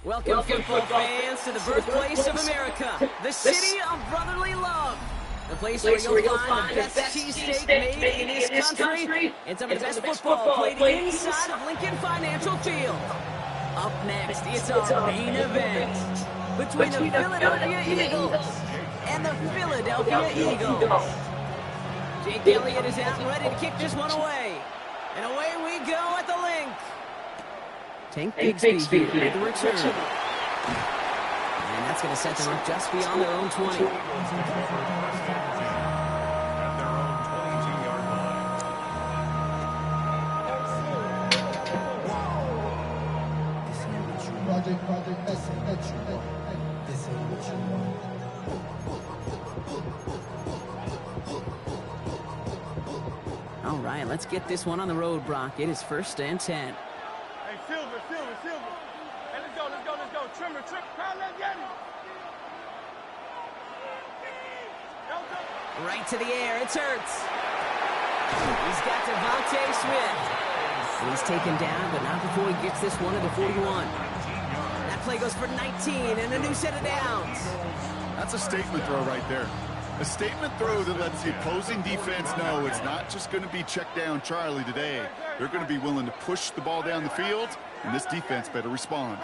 Welcome, football fans, to the birthplace of America, the city of brotherly love. The place where you'll find the best cheesesteak made in this country and some of the best football played inside of Lincoln Financial Field. Up next, it's our main event between the Philadelphia Eagles and the Philadelphia Eagles. Jake Elliott is out and ready to kick this one away. And away we go at the link. Tank Bigsby here at the return. And that's going to set them up just beyond their own 20. All right, let's get this one on the road, Brock. It is 1st and 10. Silver. Hey, let's go. Trimmer. Come, let's get it. Right to the air. It's Hurts. He's got Devontae Smith. And he's taken down, but not before he gets this one to the 41. That play goes for 19 and a new set of downs. That's a statement throw right there. A statement throw that lets the opposing defense know it's not just going to be check down Charlie today. They're going to be willing to push the ball down the field, and this defense better respond.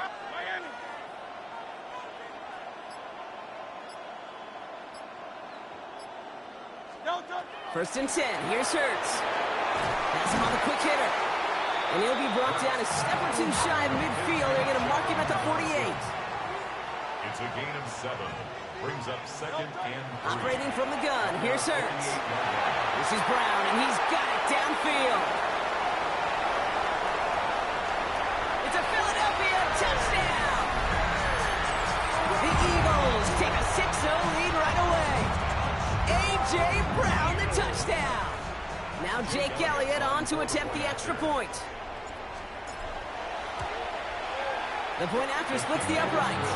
First and 10. Here's Hurts. That's him on the quick hitter. And he'll be brought down a step or two shy of midfield. They're going to mark him at the 48. It's a gain of 7. Brings up 2nd and 3. Operating from the gun. Here's Hurts. This is Brown, and he's got it downfield. It's a Philadelphia touchdown. The Eagles take a 6-0 lead right away. A.J. Brown, the touchdown. Now Jake Elliott on to attempt the extra point. The point after splits the upright.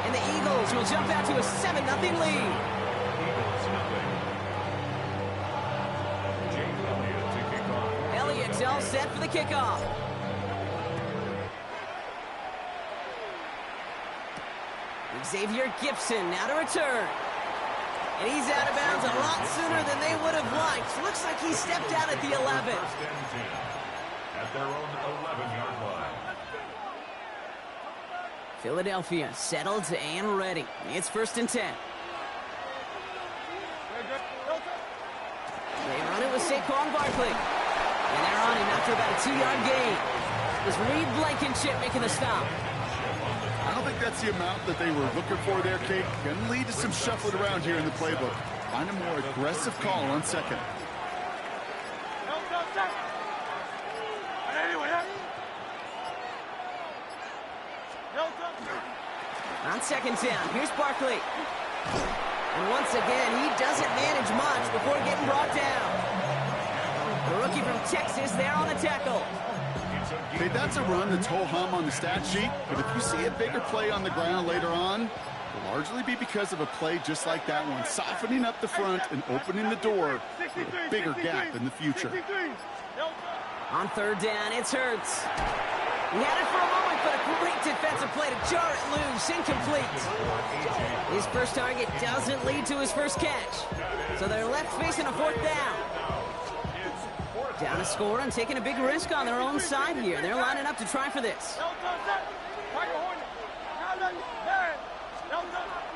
And the Eagles will jump out to a 7-0 lead. Elliott's all set for the kickoff. Xavier Gibson now to return. And he's out of bounds a lot sooner than they would have liked. Looks like he stepped out at the 11. At their own 11-yard line. Philadelphia settled and ready. It's 1st and 10. They run it with Saquon Barkley. And they're on him after about a 2-yard gain. It's Reed Blankenship making the stop. I don't think that's the amount that they were looking for there, Kate. Going to lead to some shuffling around here in the playbook. Find a more aggressive call on 2nd. On 2nd down, here's Barkley. And once again, he doesn't manage much before getting brought down. The rookie from Texas there on the tackle. Hey, that's a run that's ho-hum on the stat sheet, but if you see a bigger play on the ground later on, it'll largely be because of a play just like that one, softening up the front and opening the door for a bigger gap in the future. On 3rd down, it's Hurts. He had it for a moment, but a great defensive play to jar it loose, incomplete. His first target doesn't lead to his first catch. So they're left facing a 4th down. Down a score and taking a big risk on their own side here. They're lining up to try for this.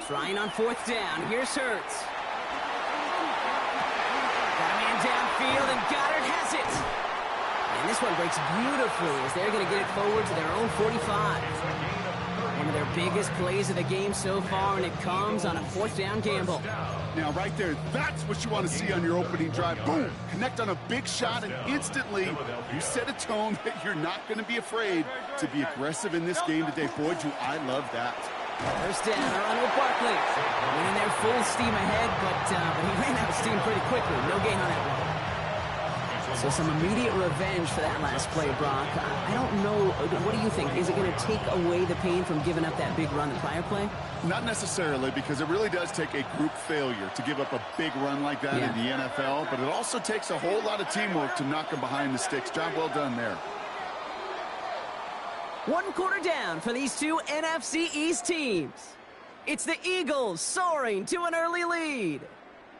Trying on 4th down. Here's Hurts. Got a man downfield, and Goddard has it. And this one breaks beautifully as they're going to get it forward to their own 45. One of their biggest plays of the game so far, and it comes on a 4th down gamble. Now, right there, that's what you want to see on your opening drive. Boom! Connect on a big shot, and instantly you set a tone that you're not going to be afraid to be aggressive in this game today. Boy, do I love that. 1st down, a run with Barkley. Winning there full steam ahead, but he ran out of steam pretty quickly. No gain on that one. So some immediate revenge for that last play, Brock. I don't know. What do you think? Is it going to take away the pain from giving up that big run the prior play? Not necessarily, because it really does take a group failure to give up a big run like that in the NFL, but it also takes a whole lot of teamwork to knock them behind the sticks. Job well done there. One quarter down for these two NFC East teams. It's the Eagles soaring to an early lead.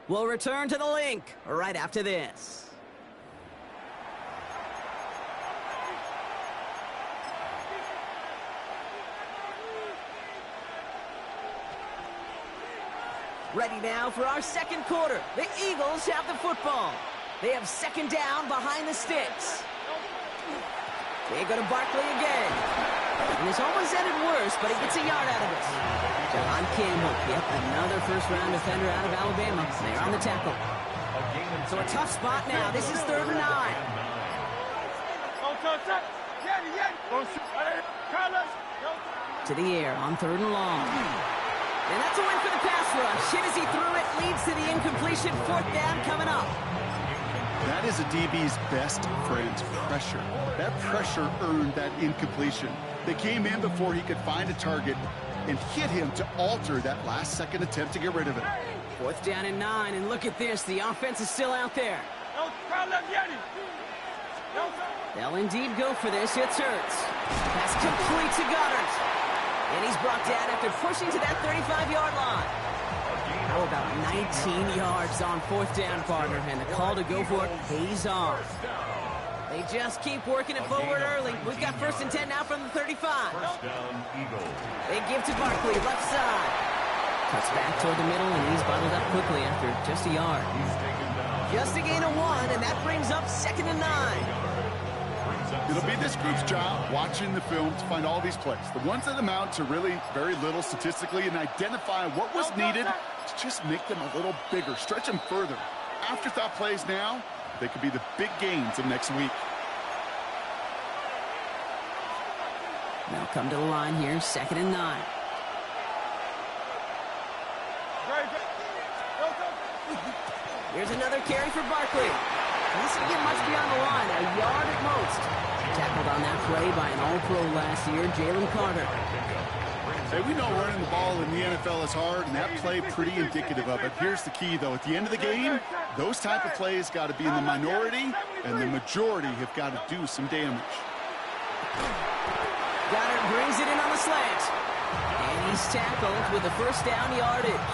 We'll return to the link right after this. Ready now for our second quarter. The Eagles have the football. They have second down behind the sticks. They go to Barkley again. And this almost ended worse, but he gets a yard out of it. John Campbell, yep, another first-round defender out of Alabama. They're on the tackle. So a tough spot now. This is 3rd and 9. To the air on 3rd and long. And that's a win for the pass rush. Hit as he threw it, leads to the incompletion. 4th down coming up. That is a DB's best friend, pressure. That pressure earned that incompletion. They came in before he could find a target and hit him to alter that last-second attempt to get rid of it. 4th down and 9, and look at this. The offense is still out there. They'll indeed go for this. It's Hurts. Pass complete to Goddard. And he's brought down after pushing to that 35-yard line. How about 19 yards on 4th down, partner, and the call to go for it pays off. They just keep working it forward early. We've got 1st and 10 now from the 35. They give to Barkley, left side. Cuts back toward the middle, and he's bottled up quickly after just a yard. Just a gain of 1, and that brings up 2nd and 9. It'll be this group's job watching the film to find all these plays. The ones that amount to really very little statistically and identify what was needed to just make them a little bigger, stretch them further. Afterthought plays now, they could be the big gains of next week. Now come to the line here, 2nd and 9. Here's another carry for Barkley. This didn't get much beyond the line, a yard at most. Tackled on that play by an All-Pro last year, Jalen Carter. Hey, we know running the ball in the NFL is hard, and that play pretty indicative of it. Here's the key, though. At the end of the game, those type of plays got to be in the minority, and the majority have got to do some damage. Goddard brings it in on the slant. And he's tackled with the 1st down yardage.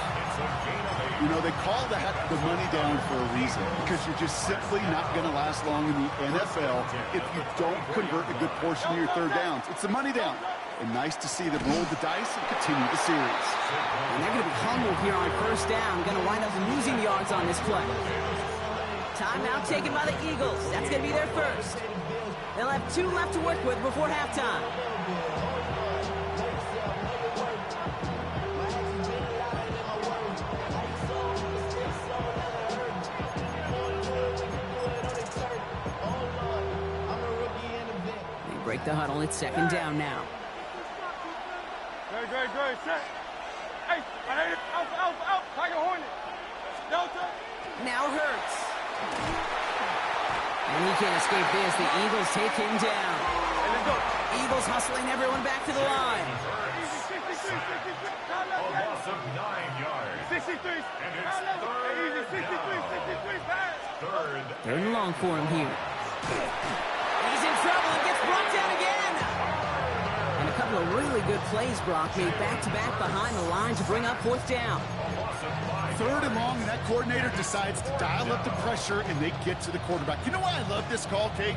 You know, they call that the money down for a reason, because you're just simply not going to last long in the NFL if you don't convert a good portion of your 3rd downs. It's the money down. And nice to see them roll the dice and continue the series. And they're going to be humbled here on 1st down. Going to wind up losing yards on this play. Timeout taken by the Eagles. That's going to be their first. They'll have 2 left to work with before halftime. Break the huddle. It's 2nd down now. Great. Set. Hey, I hate it. Out. Tiger Hornet. Delta. Now Hurts. And he can't escape this. The Eagles take him down. Hey, let's go. Eagles hustling everyone back to the line. A loss of 9 yards. 63. And it's 3rd down. 3rd and long for him here. He's in trouble and gets brought down again. And a couple of really good plays, Brock, made back-to-back behind the line to bring up 4th down. 3rd and long, and that coordinator decides to dial up the pressure, and they get to the quarterback. You know why I love this call, Kate?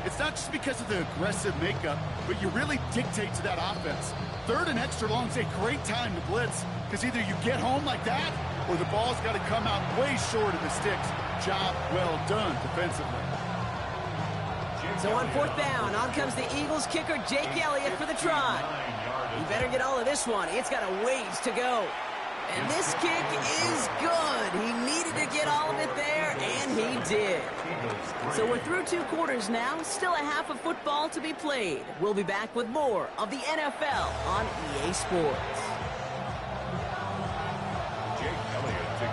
It's not just because of the aggressive makeup, but you really dictate to that offense. 3rd and extra long is a great time to blitz, because either you get home like that, or the ball's got to come out way short of the sticks. Job well done defensively. So on 4th down, on comes the Eagles kicker, Jake Elliott, for the try. He better get all of this one. It's got a ways to go. And this kick is good. He needed to get all of it there, and he did. So we're through 2 quarters now. Still a half of football to be played. We'll be back with more of the NFL on EA Sports.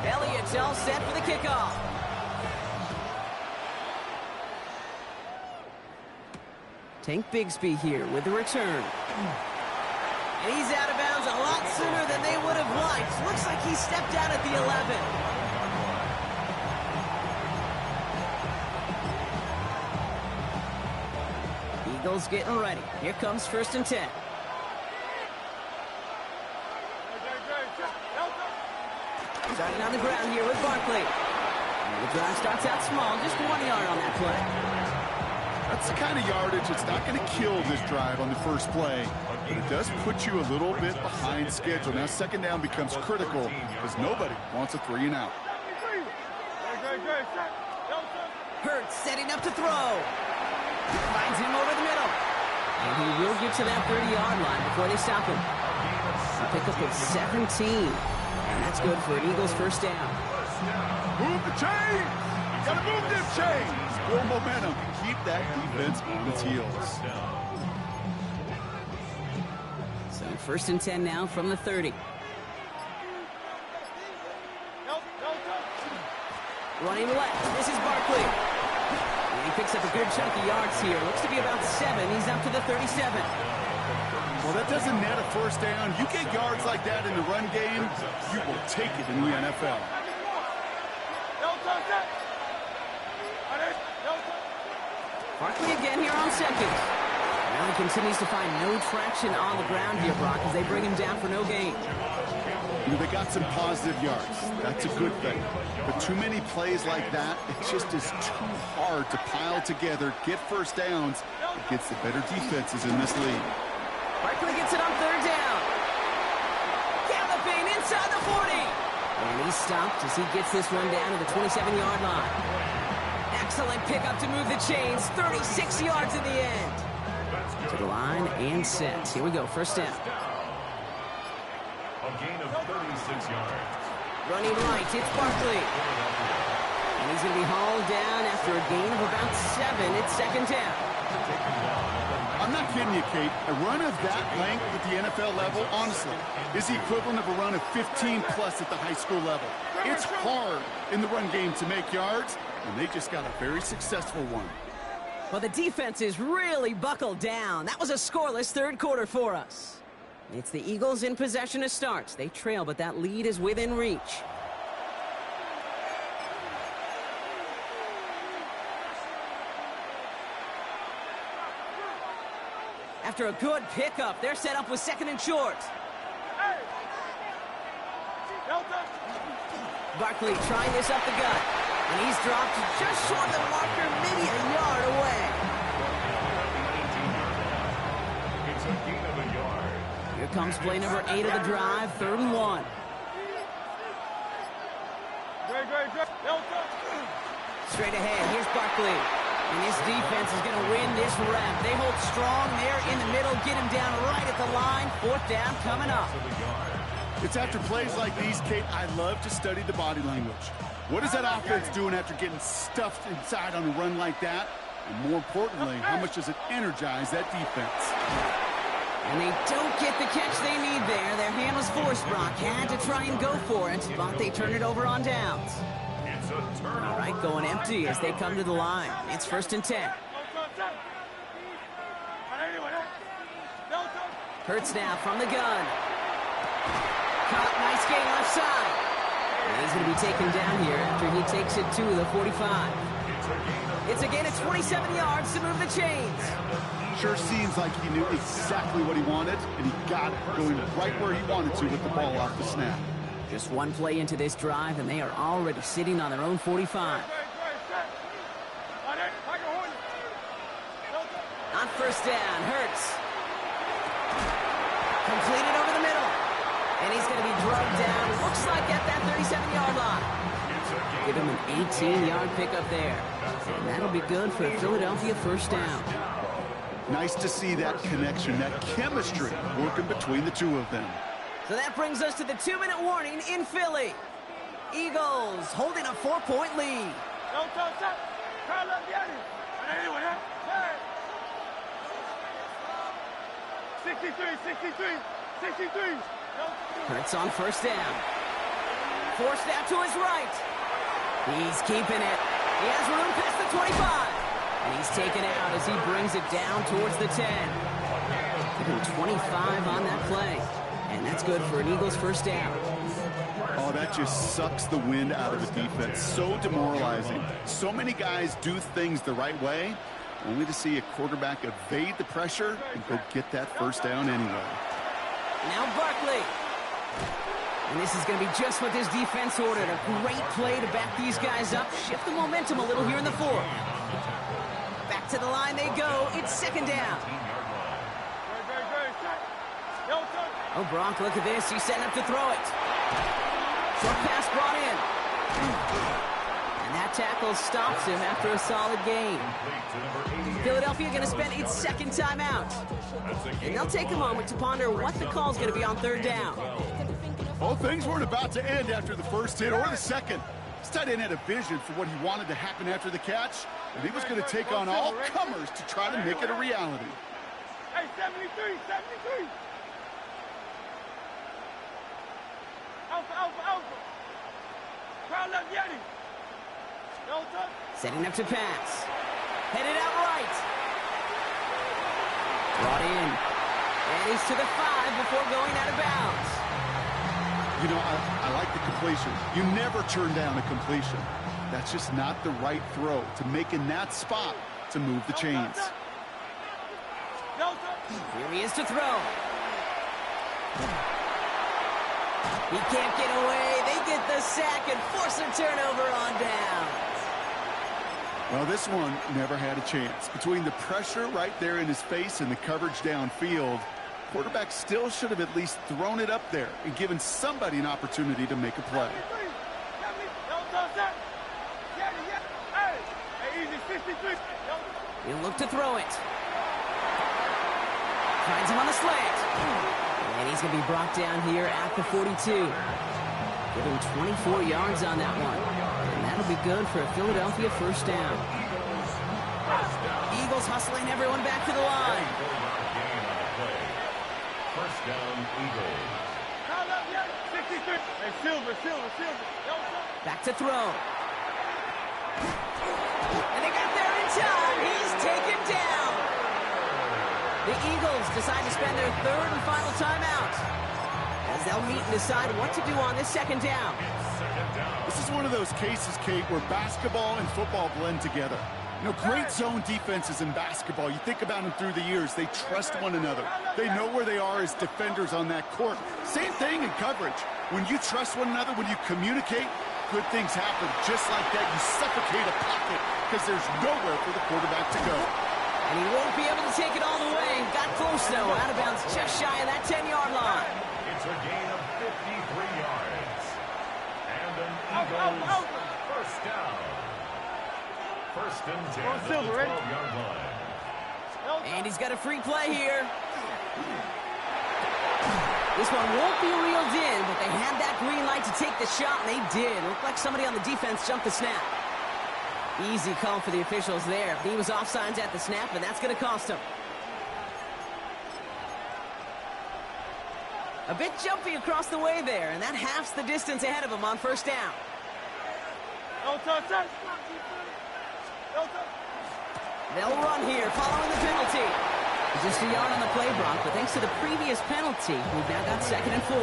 Elliott's all set for the kickoff. Tank Bigsby here with the return. And he's out of bounds a lot sooner than they would have liked. Looks like he stepped out at the 11. Eagles getting ready. Here comes 1st and 10. Starting on the ground here with Barkley. And the drive starts out small, just 1 yard on that play. That's the kind of yardage that's not going to kill this drive on the first play, but it does put you a little bit behind schedule. Now 2nd down becomes critical because nobody wants a 3 and out. Hurts setting up to throw. Finds him over the middle. And he will get to that 30-yard line before they stop him. A pickup of 17. And that's good for an Eagles 1st down. Move the chains! Gotta move them chains! Build momentum. Keep that defense on its heels. So 1st and 10 now from the 30. Running left. This is Barkley. And he picks up a good chunk of yards here. Looks to be about 7. He's up to the 37. Well, that doesn't net a 1st down. You get yards like that in the run game, you will take it in the NFL. Barkley again here on 2nd. Now he continues to find no traction on the ground here, Brock, as they bring him down for no gain. You know, they got some positive yards. That's a good thing. But too many plays like that, it just is too hard to pile together, get 1st downs against the better defenses in this league. Barkley gets it on 3rd down. Galloping inside the 40. And he's stopped as he gets this one down to the 27-yard line. Excellent pickup to move the chains. 36 yards in the end. To the line and set. Here we go. 1st down. A gain of 36 yards. Running right. It's Barkley. And he's going to be hauled down after a gain of about 7. It's 2nd down. I'm not kidding you, Kate. A run of that length at the NFL level, honestly, is the equivalent of a run of 15-plus at the high school level. It's hard in the run game to make yards, and they just got a very successful one. Well, the defense is really buckled down. That was a scoreless 3rd quarter for us. It's the Eagles in possession to start. They trail, but that lead is within reach. After a good pickup, they're set up with 2nd and short. Barkley trying this up the gut. And he's dropped just short of the marker, maybe a yard away. It's a gain of a yard. Here comes play number 8 of the drive, 3rd and 1. Straight ahead, here's Barkley. And this defense is going to win this rep. They hold strong there in the middle, get him down right at the line. 4th down coming up. It's after plays like these, Kate, I love to study the body language. What is that offense doing after getting stuffed inside on a run like that? And more importantly, how much does it energize that defense? And they don't get the catch they need there. Their hand was forced, Brock. Had to try and go for it, but they turn it over on downs. All right, going empty as they come to the line. It's 1st and 10. Hurts now from the gun. Caught, nice gain left side. And he's going to be taken down here after he takes it to the 45. It's a gain of 27 yards to move the chains. Sure seems like he knew exactly what he wanted, and he got it going right where he wanted to with the ball off the snap. Just one play into this drive, and they are already sitting on their own 45. On 1st down, Hurts. Completed over the middle. And he's going to be drugged down. Looks like at that 37-yard line. Give him an 18-yard pickup there. And that'll be good for a Philadelphia 1st down. Nice to see that connection, that chemistry working between the two of them. So that brings us to the 2-minute warning in Philly. Eagles holding a 4-point lead. 63. Hurts on 1st down. Forced out to his right. He's keeping it. He has room past the 25. And he's taken out as he brings it down towards the 10. Give him 25 on that play. And that's good for an Eagles 1st down. Oh, that just sucks the wind out of the defense. So demoralizing. So many guys do things the right way, only to see a quarterback evade the pressure and go get that first down anyway. Now Barkley. And this is going to be just what this defense ordered. A great play to back these guys up. Shift the momentum a little here in the fourth. Back to the line they go. It's second down. Oh, Bronk, look at this. He's setting up to throw it. Short pass brought in. And that tackle stops him after a solid gain. Philadelphia going to spend its second timeout. And they'll take a moment to ponder what the call is going to be on third down. Well, things weren't about to end after the first hit or the second. This tight end had a vision for what he wanted to happen after the catch, and he was going to take on all comers to try to make it a reality. Hey, 73, 73. Alpha, alpha, alpha. Crowd left Yeti. Setting up to pass. Headed out right. Brought in. And he's to the 5 before going out of bounds. You know, I like the completion. You never turn down a completion. That's just not the right throw to make in that spot to move the chains. Here he is to throw. He can't get away. They get the sack and force a turnover on down. Well, this one never had a chance. Between the pressure right there in his face and the coverage downfield, quarterback still should have at least thrown it up there and given somebody an opportunity to make a play. He'll look to throw it. Finds him on the slant. And he's going to be brought down here at the 42. Give him 24 yards on that one. And that'll be good for a Philadelphia first down. Eagles hustling everyone back to the line. First down, Eagles. Hey, Silver. Back to throw. And they got there in time. He's taken down. The Eagles decide to spend their third and final timeout, as they'll meet and decide what to do on this second down. This is one of those cases, Kate, where basketball and football blend together. You know, great zone defenses in basketball. You think about them through the years. They trust one another. They know where they are as defenders on that court. Same thing in coverage. When you trust one another, when you communicate, good things happen. Just like that, you suffocate a pocket because there's nowhere for the quarterback to go. And he won't be able to take it all the way. Got close, though. Out of bounds just shy of that 10-yard line. It's a gain of 53 yards. And an Eagles first down. First and 10 at the 12-yard line. And he's got a free play here. This one won't be reeled in, but they had that green light to take the shot, and they did. Looked like somebody on the defense jumped the snap. Easy call for the officials there. He was offsides at the snap, and that's going to cost him. A bit jumpy across the way there, and that halves the distance ahead of him on first down. They'll run here following the penalty. Just a yard on the play, Bronk, but thanks to the previous penalty, we've now got 2nd and 4.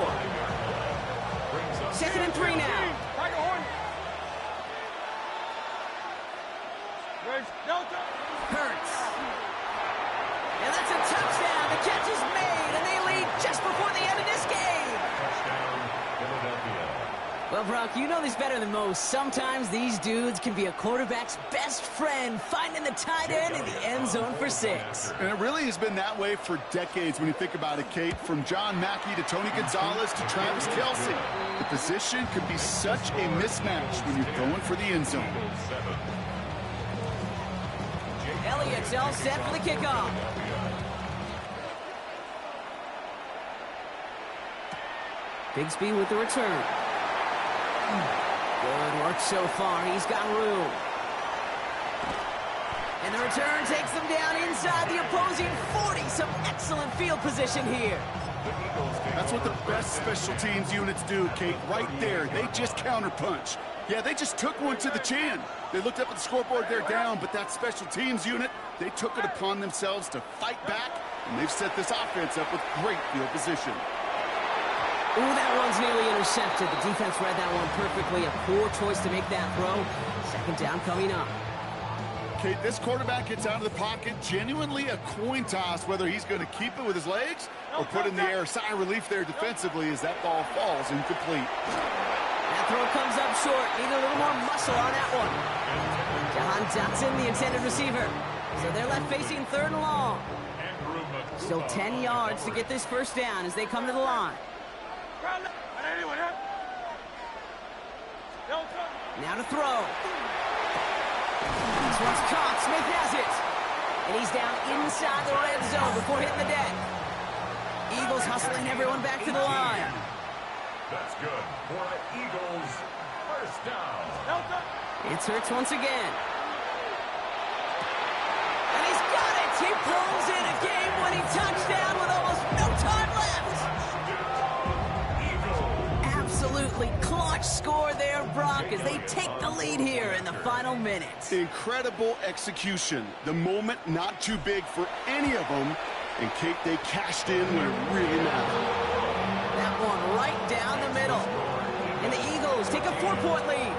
2nd and 3 now. Hurts. And that's a touchdown. The catch is made, and they lead just before the end of this game. Touchdown, Philadelphia. Well, Brock, you know this better than most. Sometimes these dudes can be a quarterback's best friend, finding the tight end in the end zone for 6. And it really has been that way for decades when you think about it, Kate. From John Mackey to Tony Gonzalez to Travis Kelce. The position could be such a mismatch when you're going for the end zone. Elliott's all set for the kickoff. Bigsby with the return. Good work so far. He's got room. And the return takes them down inside the opposing 40. Some excellent field position here. That's what the best special teams units do, Kate. Right there, they just counterpunch. Yeah, they just took one to the chin. They looked up at the scoreboard, they're down, but that special teams unit, they took it upon themselves to fight back, and they've set this offense up with great field position. Ooh, that one's nearly intercepted. The defense read that one perfectly. A poor choice to make that throw. Second down coming up. Kate, this quarterback gets out of the pocket, genuinely a coin toss, whether he's going to keep it with his legs or put in the air. Sigh of relief there defensively as that ball falls incomplete. That throw comes up short. Need a little more muscle on that one. Jahan Dotson, the intended receiver. So they're left facing 3rd and long. Still 10 yards to get this first down as they come to the line. Now to throw. This one's caught. Smith has it. And he's down inside the red zone before hitting the deck. Eagles hustling everyone back to the line. That's good for the Eagles. First down. It's Hurts once again. And he's got it. He pulls in a game-winning touchdown with almost no time left. Absolutely clutch score there, Brock, as they take the lead here in the final minutes. Incredible execution. The moment not too big for any of them. And, Kate, they cashed in when it really mattered. That one right down the middle. And the Eagles take a 4-point lead.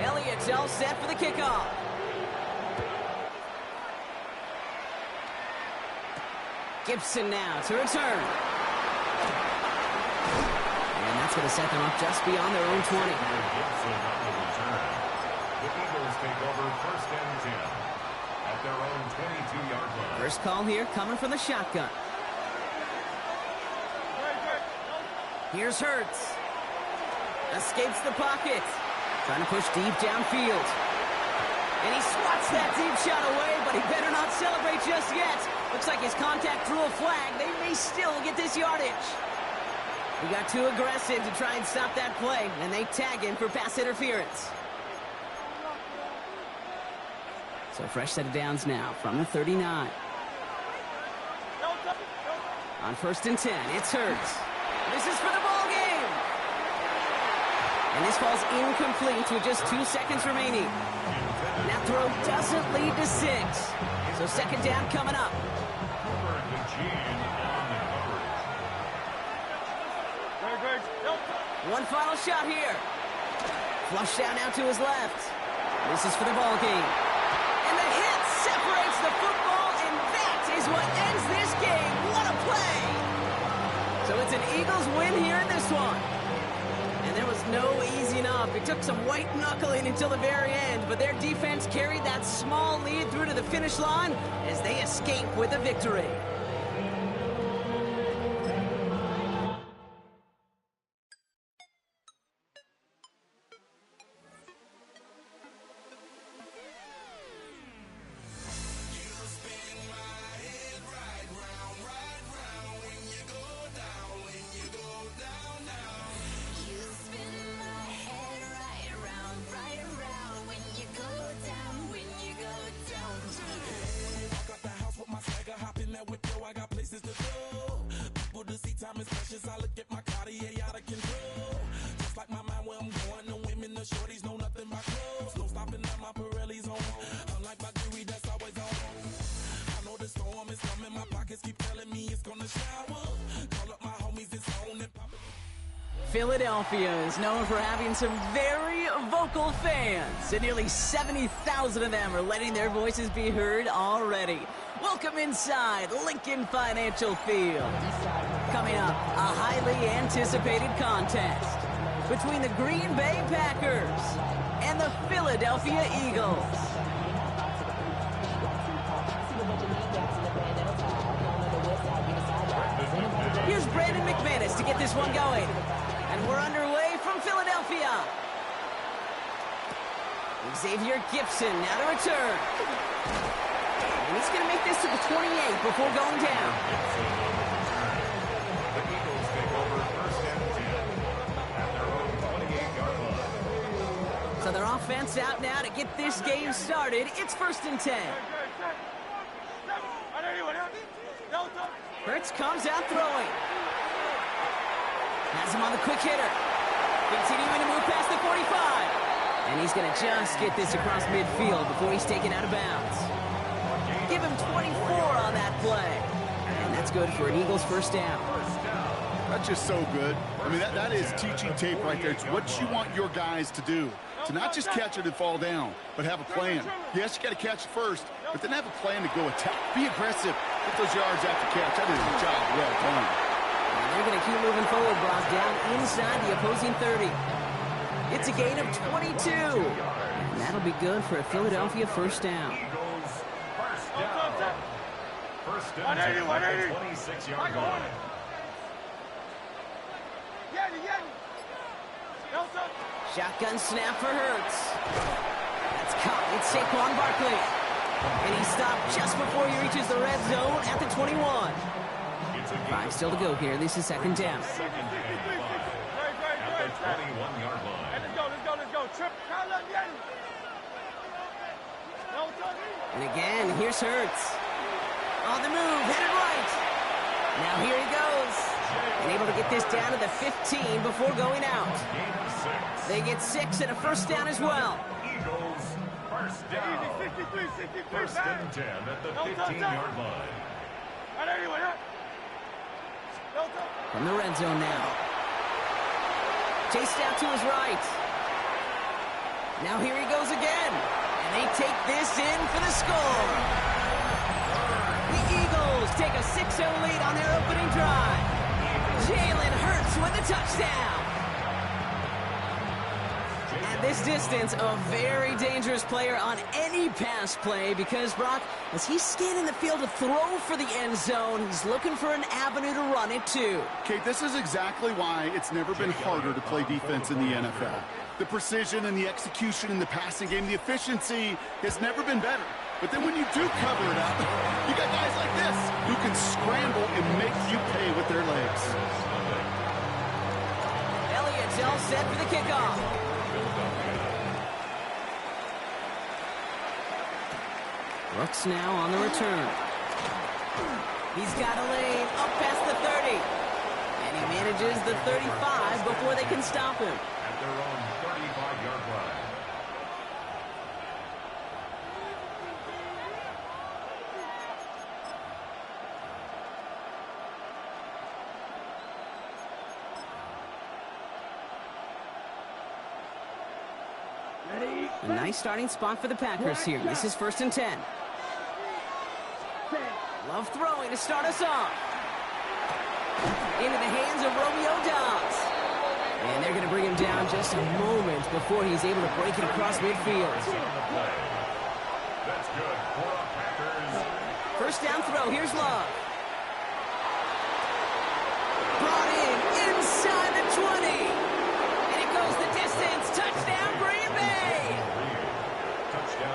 Elliott's all set for the kickoff. Gibson now to return. And that's going to set them up just beyond their own 20. The Eagles take over 1st and 10 at their own 22-yard line. First call here coming from the shotgun. Here's Hurts. Escapes the pocket. Trying to push deep downfield. And he swats that deep shot away, but he better not celebrate just yet. Looks like his contact drew a flag. They may still get this yardage. He got too aggressive to try and stop that play, and they tag him for pass interference. So fresh set of downs now from the 39. On 1st and 10, it's Hurts. This is for the ball game. And this falls incomplete with just 2 seconds remaining. And that throw doesn't lead to 6. So 2nd down coming up. One final shot here. Flush down now to his left. This is for the ball game. And the hit separates the football, and that is what ends this game. What a play! So it's an Eagles win here in this one. And there was no easing up. It took some white knuckling until the very end, but their defense carried that small lead through to the finish line as they escape with a victory. Philadelphia is known for having some very vocal fans, and nearly 70,000 of them are letting their voices be heard already. Welcome inside Lincoln Financial Field. Coming up, a highly anticipated contest between the Green Bay Packers and the Philadelphia Eagles. Here's Brandon McManus to get this one going. And we're underway from Philadelphia. Xavier Gibson now to return. And he's going to make this to the 28 before going down. The Eagles take over 1st and 10 at their own 28-yard line. So their offense out now to get this game started. It's 1st and 10. Hurts comes out throwing. Has him on the quick hitter. Continuing to move past the 45. And he's going to just get this across midfield before he's taken out of bounds. Give him 24 on that play. And that's good for an Eagles first down. That's just so good. I mean, that is teaching tape right there. It's what you want your guys to do. To not just catch it and fall down, but have a plan. Yes, you got to catch it first, but then have a plan to go attack. Be aggressive. Get those yards after catch. That is a job well done. And they're going to keep moving forward, Brock, down inside the opposing 30. It's a gain of 22. And that'll be good for a Philadelphia first down. First down. 26-yard line. Shotgun snap for Hurts. That's caught. It's Saquon Barkley. And he stopped just before he reaches the red zone at the 21. 5 still to go here. This is second down. At the 21-yard line. Let's go. Trip. And again, here's Hurts. On the move, headed right. Now here he goes. And able to get this down to the 15 before going out. They get 6 and a first down as well. Eagles, first down. 63, First and 10 at the 15-yard line. From the red zone now. Chased out to his right. Now here he goes again. And they take this in for the score. The Eagles take a 6-0 lead on their opening drive. Jalen Hurts with a touchdown. At this distance, a very dangerous player on any pass play because, Brock, as he's scanning the field to throw for the end zone, he's looking for an avenue to run it too. Kate, this is exactly why it's never been harder to play defense in the NFL. The precision and the execution in the passing game, the efficiency has never been better. But then when you do cover it up, you got guys like this who can scramble and make you pay with their legs. Elliott's all set for the kickoff. Brooks now on the return. He's got a lane up past the 30. And he manages the 35 before they can stop him. At their own 35-yard line. A nice starting spot for the Packers here. This is first and 10. Love throwing to start us off. Into the hands of Romeo Doubs. And they're going to bring him down just a moment before he's able to break it across midfield. That's good for the Packers. First down throw. Here's Love. Brought in inside the 20. And it goes the distance. Touchdown, Green Bay.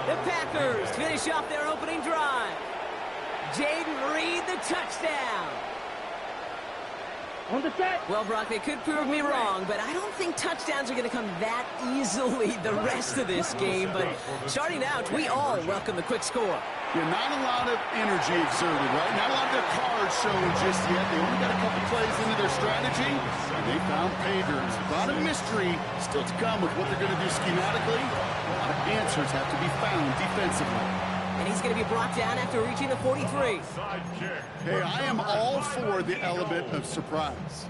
The Packers finish off their opening drive. Jaden Reed, the touchdown. On the set. Well, Brock, they could prove me wrong, but I don't think touchdowns are going to come that easily the rest of this game. But starting out, we all welcome the quick score. Yeah, not a lot of energy exerted, right? Not a lot of their cards showing just yet. They only got a couple plays into their strategy, and they found pay dirt. A lot of mystery still to come with what they're going to do schematically. A lot of answers have to be found defensively. And he's going to be brought down after reaching the 43. Hey, I am all for the element of surprise.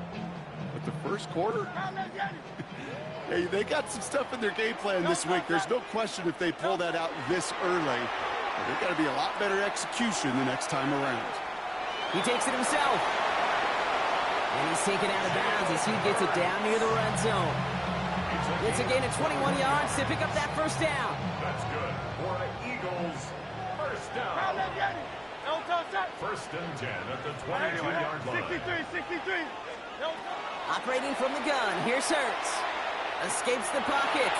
But the first quarter, hey, they got some stuff in their game plan this week. There's no question if they pull that out this early. They've got to be a lot better execution the next time around. He takes it himself. And he's taken out of bounds as he gets it down near the red zone. It's a gain of 21 yards to pick up that first down. That's good for the Eagles. First down. First and 10 at the 22-yard line. 63. Operating from the gun, here's Hurts. Escapes the pocket.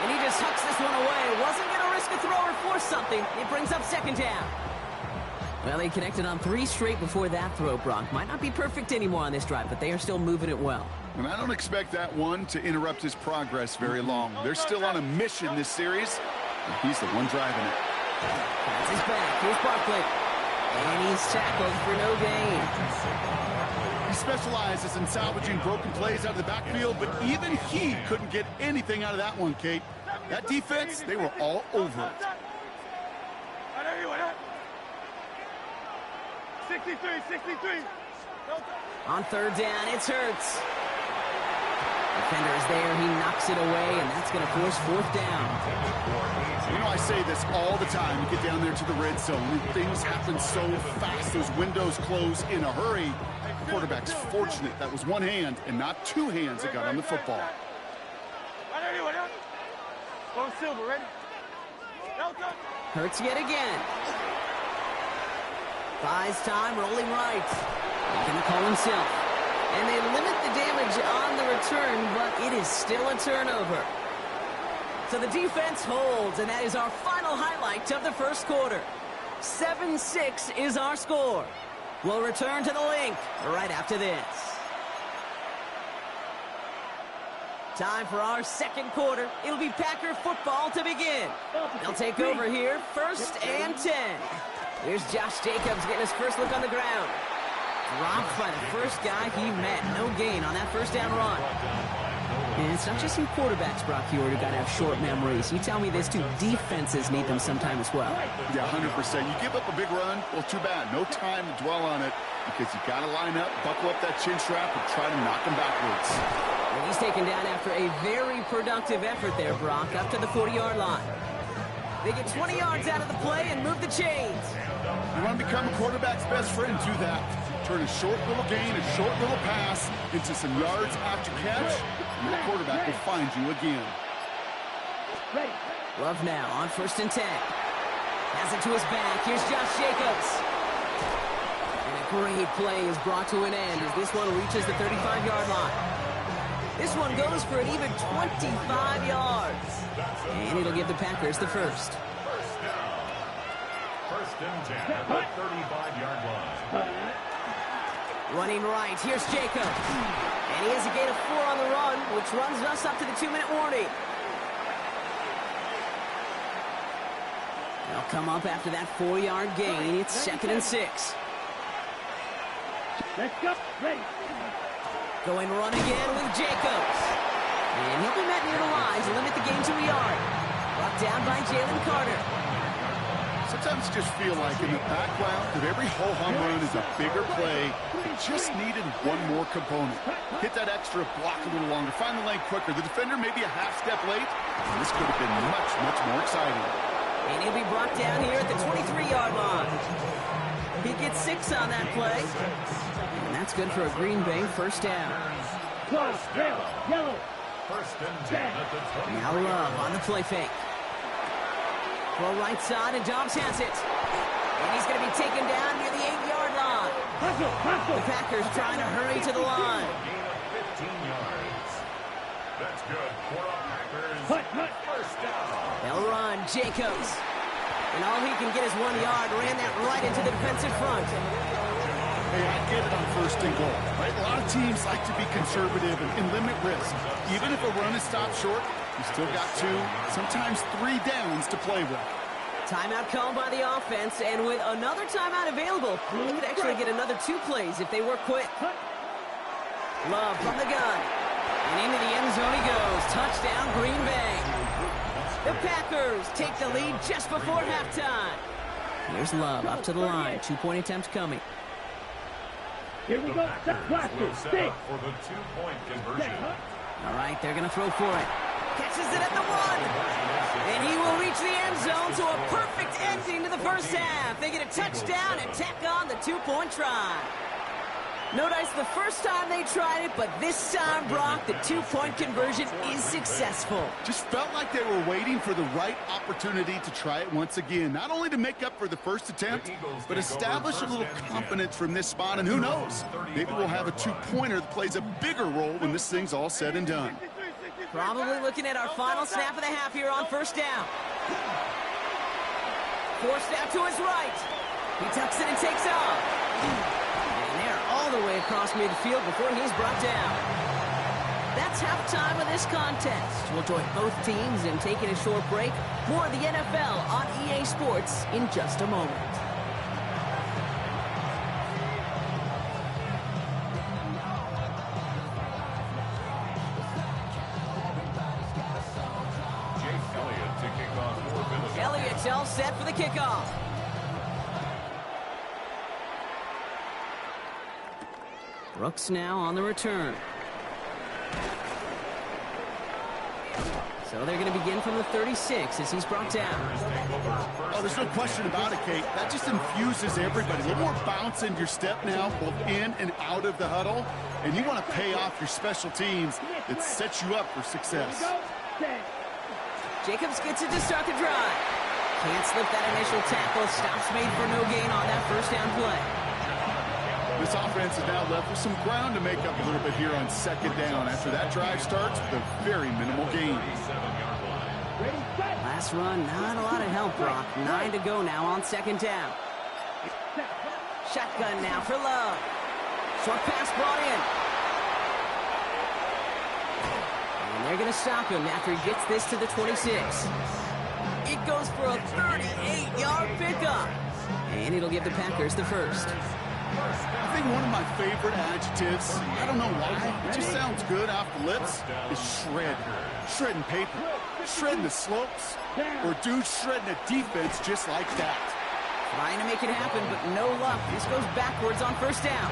And he just tucks this one away. Wasn't going to risk a throw or force something. It brings up second down. Well, they connected on 3 straight before that throw, Brock. Might not be perfect anymore on this drive, but they are still moving it well. And I don't expect that one to interrupt his progress very long. They're still on a mission this series, and he's the one driving it. That's his back. Here's Barkley. And he's tackled for no gain. He specializes in salvaging broken plays out of the backfield, but even he couldn't get anything out of that one, Kate. That defense, they were all over it. 63. On third down, it's Hurts. Defender is there. He knocks it away, and that's going to force fourth down. You know, I say this all the time. You get down there to the red zone, and things happen so fast. Those windows close in a hurry. The quarterback's fortunate that was one hand and not two hands that got on the football. Go Silver, ready? Hurts yet again. Buys time, rolling right. He's going to call himself. And they limit the damage on the return, but it is still a turnover. So the defense holds, and that is our final highlight of the first quarter. 7-6 is our score. We'll return to the link right after this. Time for our second quarter. It'll be Packer football to begin. They'll take over here, 1st and 10. Here's Josh Jacobs getting his first look on the ground. Dropped by the first guy he met. No gain on that first down run. And it's not just some quarterbacks, Brock, here who got to have short memories. You tell me this too. Defenses need them sometime as well. Yeah, 100%. You give up a big run, well, too bad. No time to dwell on it because you got to line up, buckle up that chin strap, and try to knock him backwards. Well, he's taken down after a very productive effort there, Brock, up to the 40-yard line. They get 20 yards out of the play and move the chains. You want to become a quarterback's best friend, do that. Turn a short little gain, a short little pass into some yards after catch, and the quarterback will find you again. Love now on 1st and 10. Has it to his back. Here's Josh Jacobs. And a great play is brought to an end as this one reaches the 35-yard line. This one goes for an even 25 yards. And it'll give the Packers the first. First down. 1st and 10 at the 35-yard line. Running right, here's Jacob. And he has a gain of 4 on the run, which runs us up to the 2-minute warning. They'll come up after that 4-yard gain. It's 2nd and 6. Let's go. Ready. Going run again with Jacobs. And he'll be met near the line to limit the gain to a yard. Brought down by Jalen Carter. Sometimes you just feel like in the background that every ho-hum run is a bigger play. It just needed one more component. Hit that extra block a little longer. Find the lane quicker. The defender may be a half step late. And this could have been much, much more exciting. And he'll be brought down here at the 23-yard line. He gets 6 on that play. And that's good for a Green Bay first down. Yellow. 1st and 10 at the 20. Now Love on the play fake. Throw right side, and Dobbs has it. And he's going to be taken down near the 8-yard line. The Packers trying to hurry to the line. Gain of 15 yards. That's good for a Packers first down. They'll run, Jacobs. And all he can get is 1 yard. Ran that right into the defensive front. Hey, I get it on 1st and goal. Right? A lot of teams like to be conservative and limit risk. Even if a run is stopped short, you still got 2, sometimes 3 downs to play with. Timeout called by the offense, and with another timeout available, they could actually get another 2 plays if they work quick. Love from the gun. And into the end zone he goes. Touchdown, Green Bay. The Packers take the lead just before halftime. Here's Love up to the line. 2-point attempt coming. Here we go. Will set up for the 2-point conversion. All right, they're going to throw for it. Catches it at the 1. And he will reach the end zone to a perfect ending to the first half. They get a touchdown and tack on the 2-point try. No dice the first time they tried it, but this time, Brock, the 2-point conversion is successful. Just felt like they were waiting for the right opportunity to try it once again. Not only to make up for the first attempt, but establish a little confidence from this spot. And who knows, maybe we'll have a 2-pointer that plays a bigger role when this thing's all said and done. Probably looking at our final snap of the half here on first down. Forced out to his right. He tucks it and takes off. And they're all the way across midfield before he's brought down. That's halftime of this contest. We'll join both teams in taking a short break. More of the NFL on EA Sports in just a moment. Elliott's all set for the kickoff. Brooks now on the return. So they're going to begin from the 36 as he's brought down. Oh, there's no question about it, Kate. That just infuses everybody. A little more bounce in your step now, both in and out of the huddle. And you want to pay off your special teams. It sets you up for success. Jacobs gets it to start the drive. Can't slip that initial tackle. Stops made for no gain on that first down play. This offense is now left with some ground to make up a little bit here on second down after that drive starts with a very minimal gain. Last run, not a lot of help, Brock. 9 to go now on second down. Shotgun now for Love. Short pass brought in. And they're going to stop him after he gets this to the 26. It goes for a 38-yard pickup. And it'll give the Packers the first. I think one of my favorite adjectives, I don't know why, it just sounds good off the lips, is shred. Shredding paper, shredding the slopes, or dude shredding a defense just like that. Trying to make it happen, but no luck. This goes backwards on first down.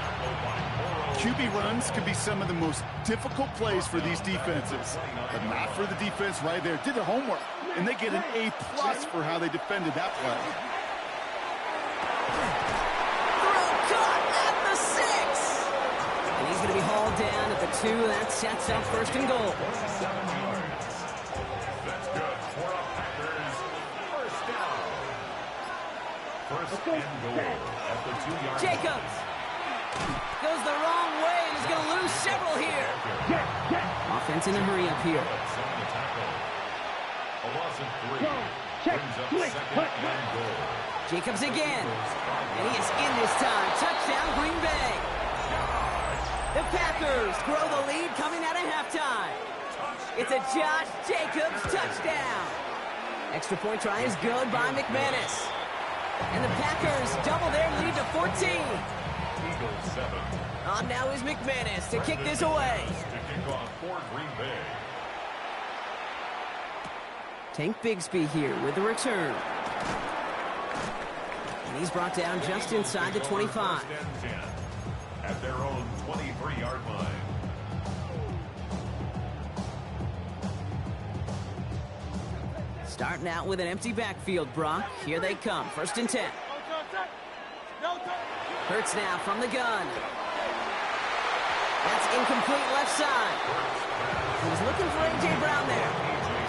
QB runs can be some of the most difficult plays for these defenses, but not for the defense right there. Did their homework, and they get an A+ for how they defended that play. He's going to be hauled down at the 2. That sets up first and goal. That's good for a Packers first down. First and goal at the 2-yard line. Jacobs goes the wrong way and is going to lose several here. Offense in a hurry up here. A loss of 3. Brings up second and goal. Jacobs again. And he is in this time. Touchdown, Green Bay. The Packers grow the lead coming out of halftime. It's a Josh Jacobs touchdown. Extra point try is good by McManus. And the Packers double their lead to 14. Eagles 7. On now is McManus to kick this away. To kick off for Green Bay. Tank Bigsby here with the return. And he's brought down just inside the 25. First and 10 at their own 23-yard line. Starting out with an empty backfield, Brock. Here they come. First and 10. Hurts now from the gun. That's incomplete left side. He was looking for A.J. Brown there.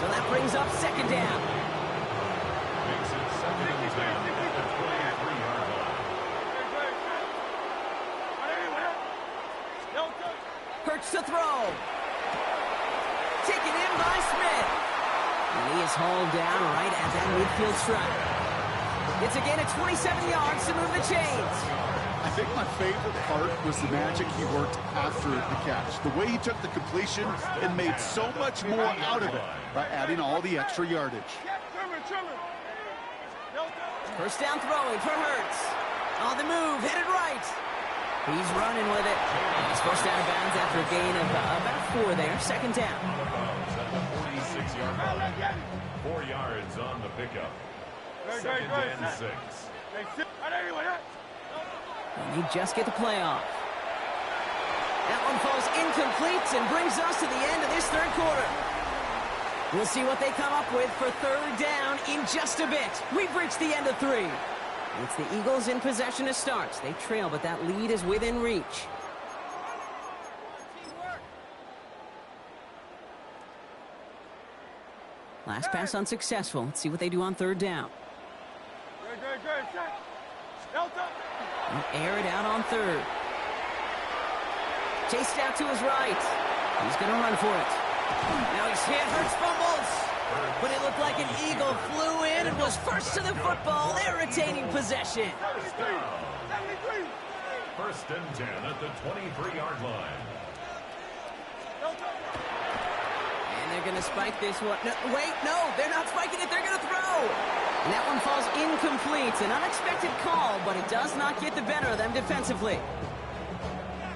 So that brings up second down. Makes it second and 10 at the 23-yard line. Hurts to throw. Taken in by Smith. And he is hauled down right at that midfield stripe. It's a gain of 27 yards to move the chains. I think my favorite part was the magic he worked after the catch. The way he took the completion and made so much more out of it by adding all the extra yardage. First down throwing for Hurts. On the move, headed right. He's running with it. He's forced out of bounds after a gain of about 4 there. Second down. At the 46-yard line. 4 yards on the pickup. Second and 6. And he just get the play off. That one falls incomplete and brings us to the end of this third quarter. We'll see what they come up with for third down in just a bit. We've reached the end of 3. It's the Eagles in possession to start. They trail, but that lead is within reach. Last pass unsuccessful. Let's see what they do on third down. They'll air it out on third. Chased out to his right. He's going to run for it. Now he's hit. Hurts fumbles. But it looked like an Eagle flew in and was first to the football. They're retaining possession. First and 10 at the 23-yard line. And they're going to spike this one. No, wait, no, they're not spiking it. They're going to throw. And that one falls incomplete. An unexpected call, but it does not get the better of them defensively.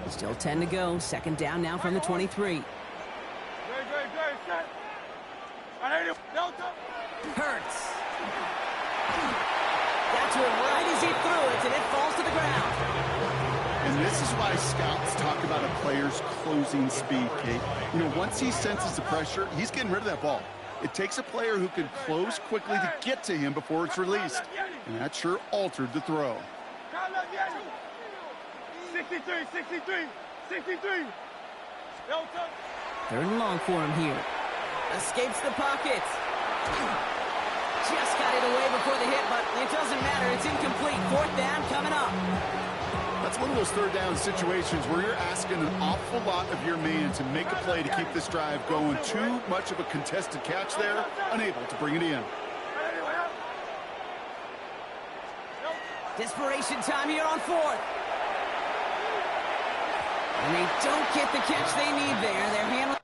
Still 10 to go. Second down now from the 23. Hurts. Got to him right as he threw it, and it falls to the ground. And And this is why scouts talk about a player's closing speed, Kate. You know, once he senses the pressure, he's getting rid of that ball. It takes a player who can close quickly to get to him before it's released. And that sure altered the throw. 63, 63, 63. 3rd and long for him here. Escapes the pocket. Just got it away before the hit, but it doesn't matter. It's incomplete. 4th down coming up. That's one of those 3rd down situations where you're asking an awful lot of your man to make a play to keep this drive going. Too much of a contested catch there, unable to bring it in. Desperation time here on 4th. And they don't get the catch they need there. They're handling